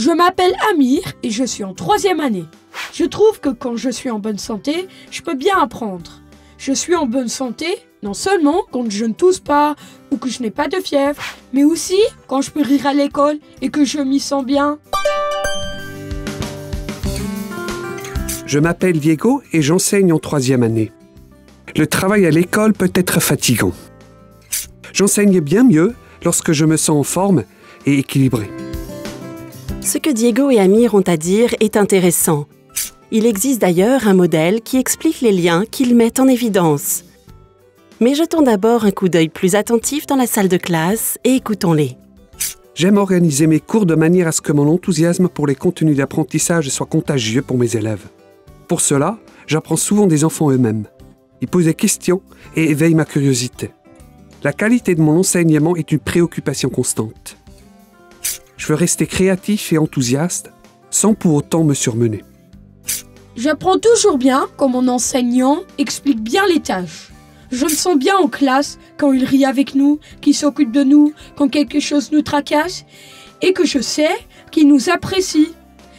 Je m'appelle Amir et je suis en 3e année. Je trouve que quand je suis en bonne santé, je peux bien apprendre. Je suis en bonne santé non seulement quand je ne tousse pas ou que je n'ai pas de fièvre, mais aussi quand je peux rire à l'école et que je m'y sens bien. Je m'appelle Diego et j'enseigne en 3e année. Le travail à l'école peut être fatigant. J'enseigne bien mieux lorsque je me sens en forme et équilibré. Ce que Diego et Amir ont à dire est intéressant. Il existe d'ailleurs un modèle qui explique les liens qu'ils mettent en évidence. Mais jetons d'abord un coup d'œil plus attentif dans la salle de classe et écoutons-les. J'aime organiser mes cours de manière à ce que mon enthousiasme pour les contenus d'apprentissage soit contagieux pour mes élèves. Pour cela, j'apprends souvent des enfants eux-mêmes. Ils posent des questions et éveillent ma curiosité. La qualité de mon enseignement est une préoccupation constante. Je veux rester créatif et enthousiaste, sans pour autant me surmener. J'apprends toujours bien quand mon enseignant explique bien les tâches. Je me sens bien en classe quand il rit avec nous, qu'il s'occupe de nous, quand quelque chose nous tracasse, et que je sais qu'il nous apprécie.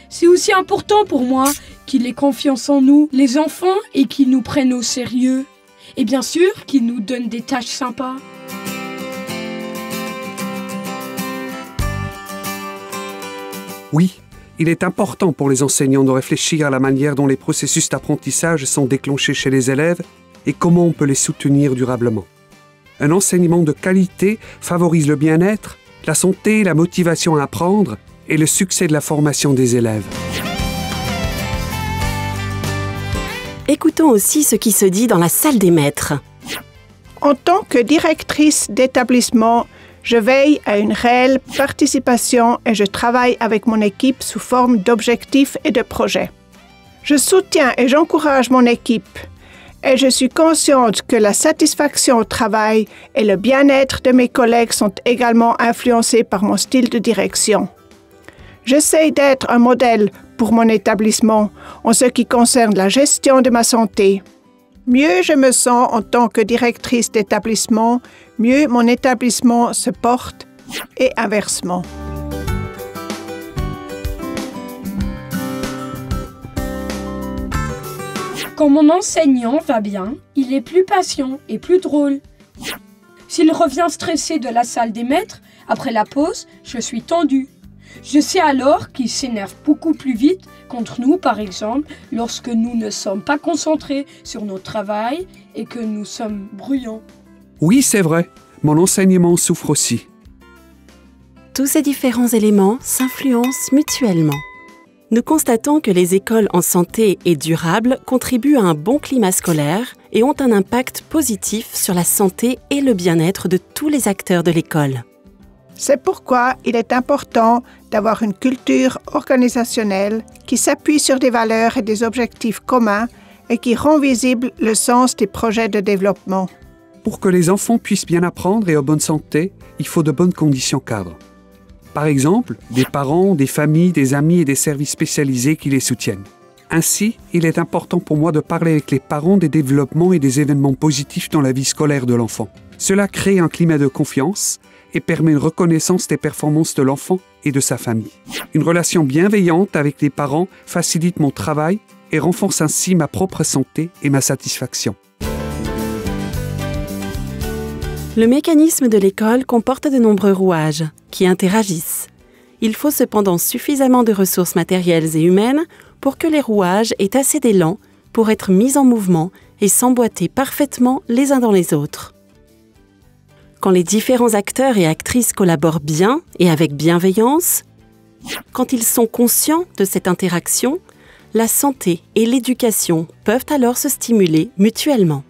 C'est aussi important pour moi qu'il ait confiance en nous, les enfants, et qu'il nous prenne au sérieux. Et bien sûr, qu'il nous donne des tâches sympas. Oui, il est important pour les enseignants de réfléchir à la manière dont les processus d'apprentissage sont déclenchés chez les élèves et comment on peut les soutenir durablement. Un enseignement de qualité favorise le bien-être, la santé, la motivation à apprendre et le succès de la formation des élèves. Écoutons aussi ce qui se dit dans la salle des maîtres. En tant que directrice d'établissement, je veille à une réelle participation et je travaille avec mon équipe sous forme d'objectifs et de projets. Je soutiens et j'encourage mon équipe et je suis consciente que la satisfaction au travail et le bien-être de mes collègues sont également influencés par mon style de direction. J'essaie d'être un modèle pour mon établissement en ce qui concerne la gestion de ma santé. Mieux je me sens en tant que directrice d'établissement, mieux mon établissement se porte et inversement. Quand mon enseignant va bien, il est plus patient et plus drôle. S'il revient stressé de la salle des maîtres, après la pause, je suis tendue. Je sais alors qu'il s'énerve beaucoup plus vite contre nous, par exemple, lorsque nous ne sommes pas concentrés sur notre travail et que nous sommes bruyants. Oui, c'est vrai, mon enseignement souffre aussi. Tous ces différents éléments s'influencent mutuellement. Nous constatons que les écoles en santé et durables contribuent à un bon climat scolaire et ont un impact positif sur la santé et le bien-être de tous les acteurs de l'école. C'est pourquoi il est important d'avoir une culture organisationnelle qui s'appuie sur des valeurs et des objectifs communs et qui rend visible le sens des projets de développement. Pour que les enfants puissent bien apprendre et en bonne santé, il faut de bonnes conditions cadres. Par exemple, des parents, des familles, des amis et des services spécialisés qui les soutiennent. Ainsi, il est important pour moi de parler avec les parents des développements et des événements positifs dans la vie scolaire de l'enfant. Cela crée un climat de confiance et permet une reconnaissance des performances de l'enfant et de sa famille. Une relation bienveillante avec les parents facilite mon travail et renforce ainsi ma propre santé et ma satisfaction. Le mécanisme de l'école comporte de nombreux rouages qui interagissent. Il faut cependant suffisamment de ressources matérielles et humaines pour que les rouages aient assez d'élan pour être mis en mouvement et s'emboîter parfaitement les uns dans les autres. Quand les différents acteurs et actrices collaborent bien et avec bienveillance, quand ils sont conscients de cette interaction, la santé et l'éducation peuvent alors se stimuler mutuellement.